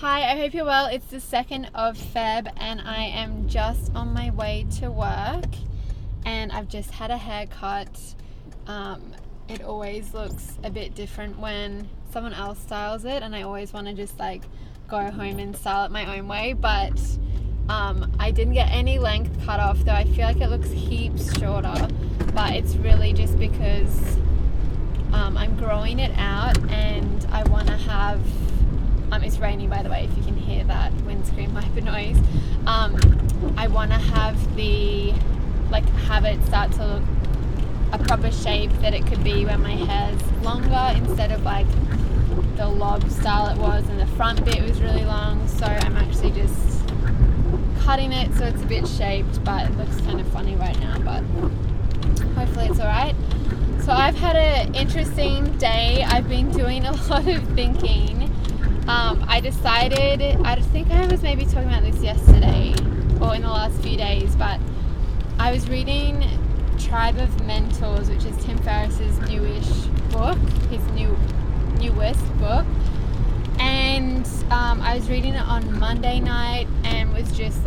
Hi, I hope you're well. It's the 2nd of Feb and I am just on my way to work and I've just had a haircut. It always looks a bit different when someone else styles it, and I always want to just go home and style it my own way, but I didn't get any length cut off, though I feel like it looks heaps shorter, but it's really just because I'm growing it out and I want to have it's raining, by the way, if you can hear that windscreen wiper noise. I want to have have it start to look a proper shape that it could be when my hair's longer, instead of the lob style it was and the front bit was really long. So I'm actually just cutting it so it's a bit shaped, but it looks kind of funny right now, but hopefully it's alright. So I've had an interesting day. I've been doing a lot of thinking. I decided, I think I was maybe talking about this yesterday or in the last few days, but I was reading Tribe of Mentors, which is Tim Ferriss's newish book, his newest book, and I was reading it on Monday night and was just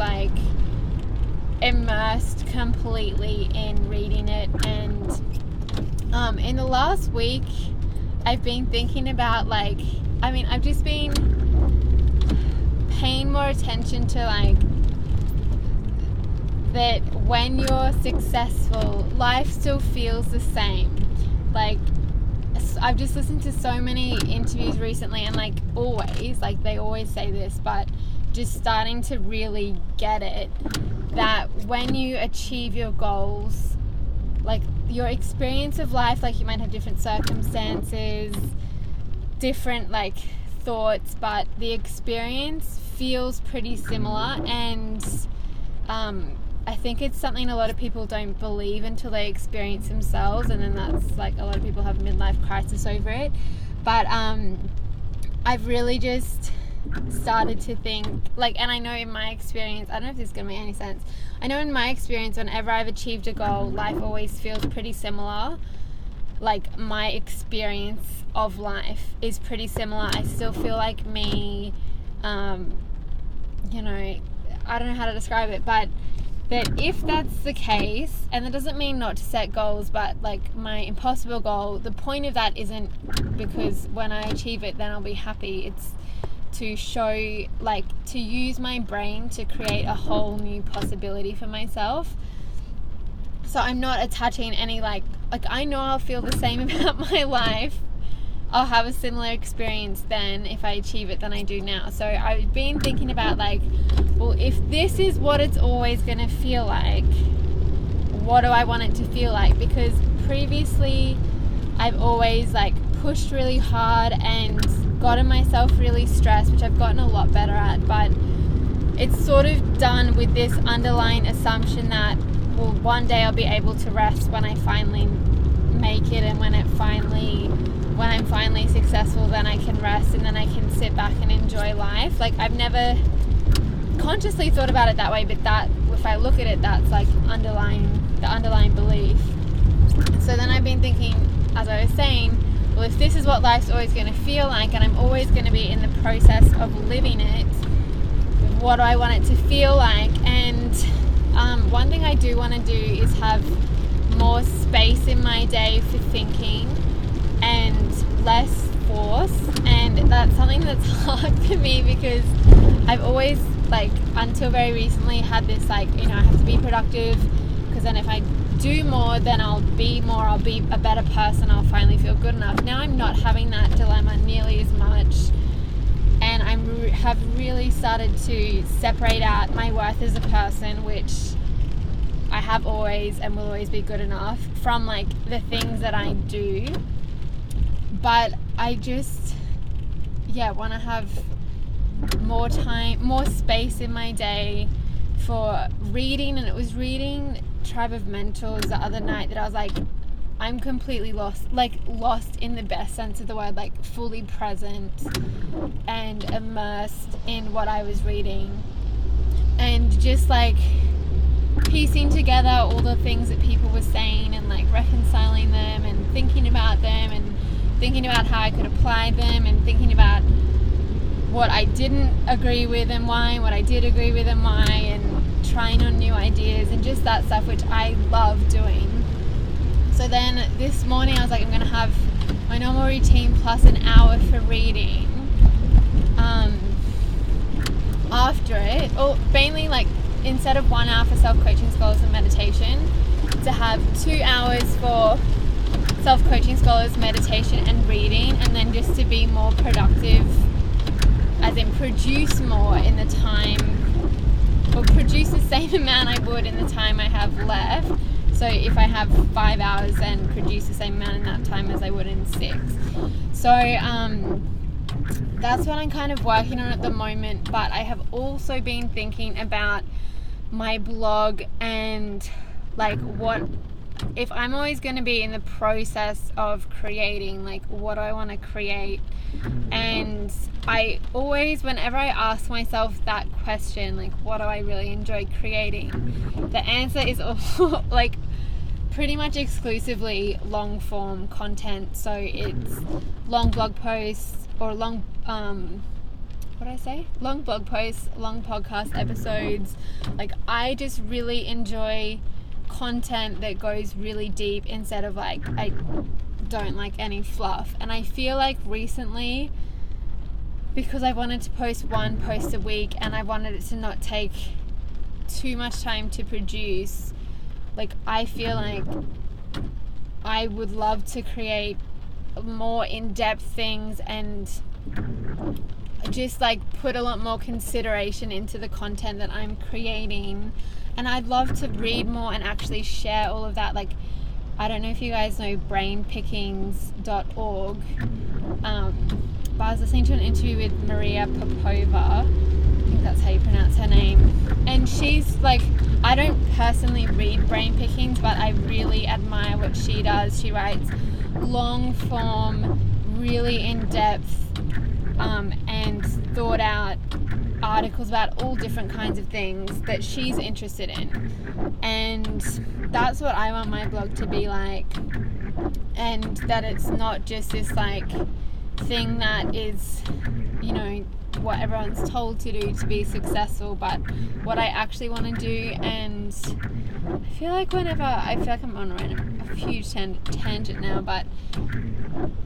immersed completely in reading it. And in the last week I've been thinking about I've just been paying more attention to that when you're successful, life still feels the same. I've just listened to so many interviews recently, and always, they always say this, but just starting to really get it, that when you achieve your goals, your experience of life, you might have different circumstances, different thoughts, but the experience feels pretty similar. And I think it's something a lot of people don't believe until they experience themselves, and then that's a lot of people have midlife crisis over it. But I've really just started to think, and I know in my experience, I don't know if this is going to make any sense, I know in my experience, whenever I've achieved a goal, life always feels pretty similar. My experience of life is pretty similar. I still feel like me. I don't know how to describe it, but that if that's the case, and that doesn't mean not to set goals, but my impossible goal, the point of that isn't because when I achieve it then I'll be happy. It's to show, to use my brain to create a whole new possibility for myself. So I'm not attaching any I know I'll feel the same about my life. I'll have a similar experience then if I achieve it than I do now. So I've been thinking about well, if this is what it's always going to feel like, what do I want it to feel like? Because previously I've always pushed really hard and gotten myself really stressed, which I've gotten a lot better at, but it's sort of done with this underlying assumption that, well, one day I'll be able to rest when I finally make it, and when I'm finally successful, then I can rest and then I can sit back and enjoy life. I've never consciously thought about it that way, but that, if I look at it, that's the underlying belief. So then I've been thinking, as I was saying, well, if this is what life's always going to feel like, and I'm always going to be in the process of living it, what do I want it to feel like? And one thing I do want to do is have more space in my day for thinking and less force, and that's something that's hard for me because I've always, until very recently, had this I have to be productive, because then if I do more, then I'll be a better person, I'll finally feel good enough. Now I'm not having that dilemma nearly as much, and have really started to separate out my worth as a person, which I have always and will always be good enough, from the things that I do. But I just want to have more time, more space in my day for reading. And it was reading Tribe of Mentors the other night that I was I'm completely lost in the best sense of the word, fully present and immersed in what I was reading, and just piecing together all the things that people were saying and reconciling them and thinking about them and thinking about how I could apply them and thinking about what I didn't agree with and why, and what I did agree with and why, and trying on new ideas and just that stuff, which I love doing. So then this morning I was like, I'm going to have my normal routine plus an hour for reading. After it, or mainly like instead of 1 hour for self-coaching, scholars and meditation, to have 2 hours for self-coaching, scholars, meditation and reading, and then just to be more productive, as in produce more in the time, or produce the same amount I would in the time I have left. So if I have 5 hours, then produce the same amount in that time as I would in 6. So that's what I'm kind of working on at the moment. But I have also been thinking about my blog and like what, if I'm always going to be in the process of creating, like what do I want to create? And I always, whenever I ask myself that question, like what do I really enjoy creating, the answer is like pretty much exclusively long form content. So it's long blog posts or long long blog posts, long podcast episodes. Like I just really enjoy content that goes really deep instead of like, I don't like any fluff. And I feel like recently, because I wanted to post one post a week and I wanted it to not take too much time to produce, like I feel like I would love to create more in-depth things and just like put a lot more consideration into the content that I'm creating. And I'd love to read more and actually share all of that. Like, I don't know if you guys know brainpickings.org, but I was listening to an interview with Maria Popova, I think that's how you pronounce her name, and she's like, I don't personally read Brain Pickings, but I really admire what she does. She writes long form, really in-depth and thought out articles about all different kinds of things that she's interested in, and that's what I want my blog to be like. And that it's not just this like thing that is, you know, what everyone's told to do to be successful, but what I actually want to do. And I feel like I'm on a huge tangent now, but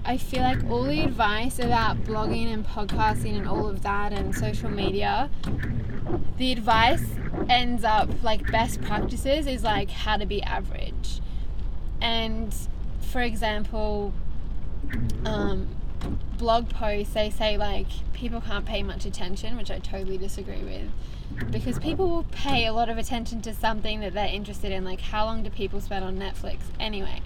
I feel like all the advice about blogging and podcasting and all of that and social media, the advice ends up like best practices is like how to be average. And for example, blog posts, they say like people can't pay much attention, which I totally disagree with, because people will pay a lot of attention to something that they're interested in. Like, how long do people spend on Netflix anyway?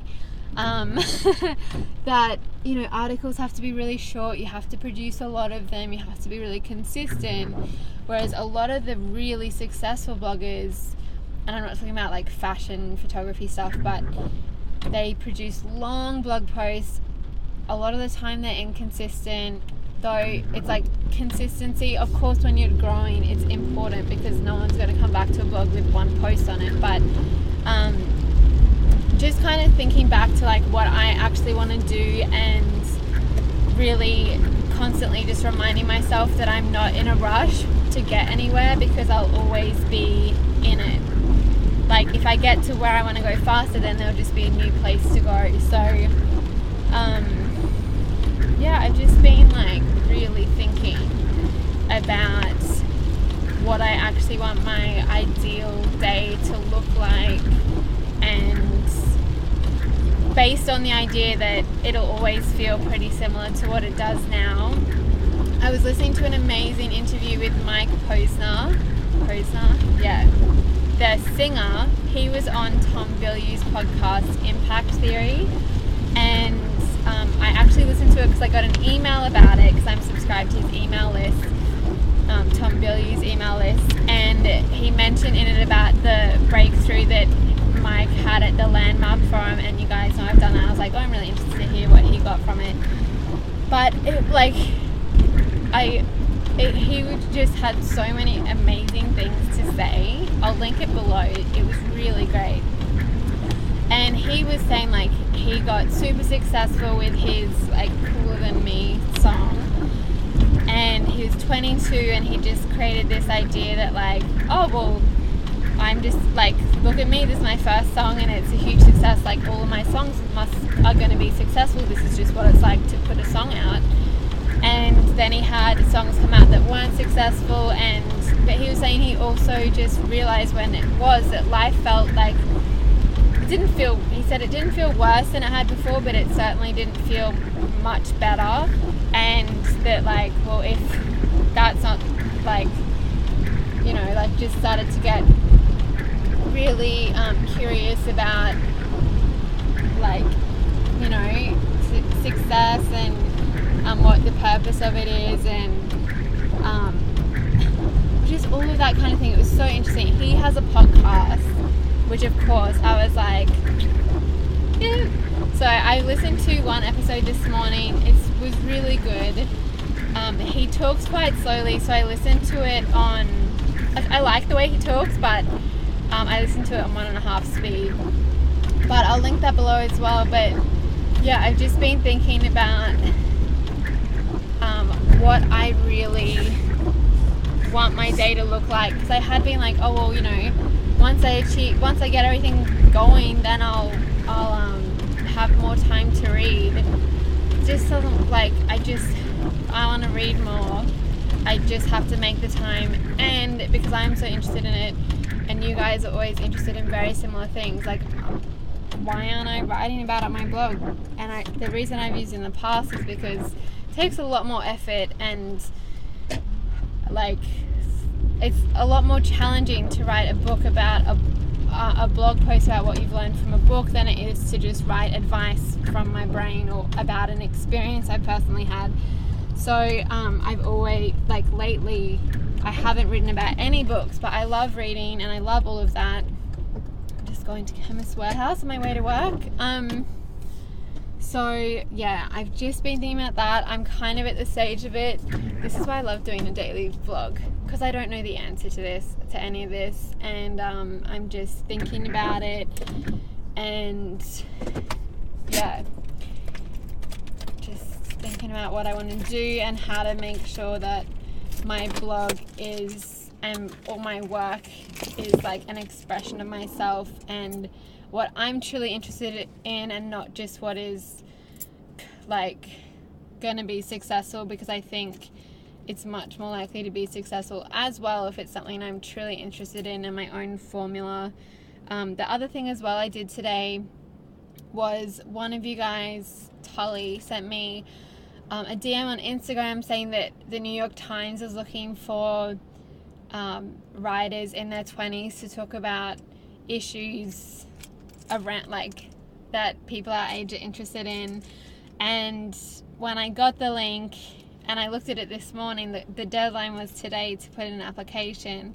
That, you know, articles have to be really short, you have to produce a lot of them, you have to be really consistent. Whereas a lot of the really successful bloggers, and I'm not talking about like fashion photography stuff, but they produce long blog posts. A lot of the time they're inconsistent, though it's like consistency, of course when you're growing it's important because no one's going to come back to a blog with one post on it. But just kind of thinking back to like what I actually want to do, and really constantly just reminding myself that I'm not in a rush to get anywhere, because I'll always be in it. Like if I get to where I want to go faster, then there'll just be a new place to go. So yeah, I've just been like really thinking about what I actually want my ideal day to look like, and based on the idea that it'll always feel pretty similar to what it does now. I was listening to an amazing interview with Mike Posner, yeah, the singer. He was on Tom Bilyeu's podcast Impact Theory, and I actually listened to it because I got an email about it, because I'm subscribed to his email list, Tom Bilyeu's email list, and he mentioned in it about the breakthrough that Mike had at the Landmark Forum, and you guys know I've done that. I was like, oh, I'm really interested to hear what he got from it. But it, like, he just had so many amazing things to say. I'll link it below. It was really great. And he was saying like he got super successful with his like Cooler Than Me song, and and he was 22, and he just created this idea that like, oh well, I'm just like, look at me, this is my first song and it's a huge success, like all of my songs are going to be successful, this is just what it's like to put a song out. And then he had songs come out that weren't successful, but he was saying he also just realized when it was that life felt like he said it didn't feel worse than it had before, but it certainly didn't feel much better. And that like, well, if that's not like, you know, like just started to get really curious about like, you know, success and what the purpose of it is, and just all of that kind of thing. It was so interesting. He has a podcast, which of course I was like, yeah. So I listened to one episode this morning. It was really good. He talks quite slowly, so I listened to it on, I like the way he talks, but I listened to it on 1.5 speed. But I'll link that below as well. But yeah, I've just been thinking about what I really want my day to look like, because I had been like, oh well, you know, once I get everything going, then I'll have more time to read. It just doesn't, like, I want to read more. I just have to make the time, and because I'm so interested in it, and you guys are always interested in very similar things, like, why aren't I writing about it on my blog? And the reason I've used it in the past is because it takes a lot more effort, and like, it's a lot more challenging to write a book about a blog post about what you've learned from a book than it is to just write advice from my brain or about an experience I personally had. So I've always, like, lately I haven't written about any books, but I love reading and I love all of that. I'm just going to Chemist Sweathouse on my way to work. So yeah, I've just been thinking about that. I'm kind of at the stage of it. This is why I love doing a daily vlog, because I don't know the answer to any of this, and I'm just thinking about it, and yeah, just thinking about what I want to do and how to make sure that my blog is, and all my work is like an expression of myself and what I'm truly interested in, and not just what is like going to be successful, because I think it's much more likely to be successful as well if it's something I'm truly interested in and my own formula. The other thing as well I did today was, one of you guys, Tully, sent me a DM on Instagram saying that the New York Times is looking for writers in their 20s to talk about issues around, like, that people our age are interested in. And when I got the link and I looked at it this morning, the deadline was today to put in an application,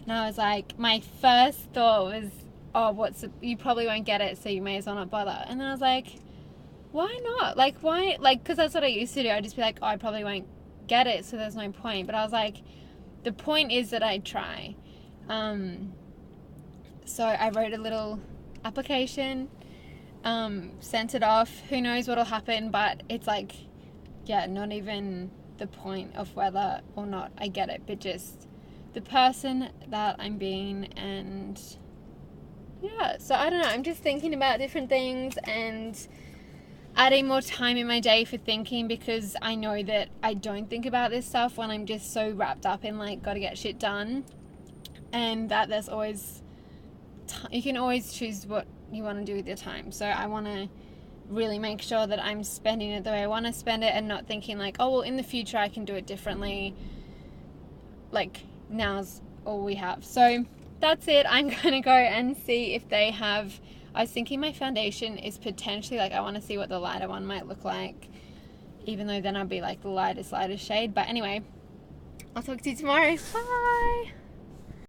and I was like, my first thought was, oh, you probably won't get it, so you may as well not bother. And then I was like, why not? Like, why? Like, because that's what I used to do. I'd just be like, oh, I probably won't get it, so there's no point. But I was like, the point is that I try. So I wrote a little application, sent it off. Who knows what'll happen, but it's like, yeah, not even the point of whether or not I get it, but just the person that I'm being. And yeah, so I don't know, I'm just thinking about different things and adding more time in my day for thinking, because I know that I don't think about this stuff when I'm just so wrapped up in, like, gotta get shit done, and that there's always you can always choose what you want to do with your time. So I want to really make sure that I'm spending it the way I want to spend it, and not thinking like, oh well, in the future I can do it differently. Like, now's all we have. So that's it. I'm gonna go and see if they have, I was thinking my foundation is potentially, like, I want to see what the lighter one might look like, even though then I'll be like the lightest shade. But anyway, I'll talk to you tomorrow. Bye.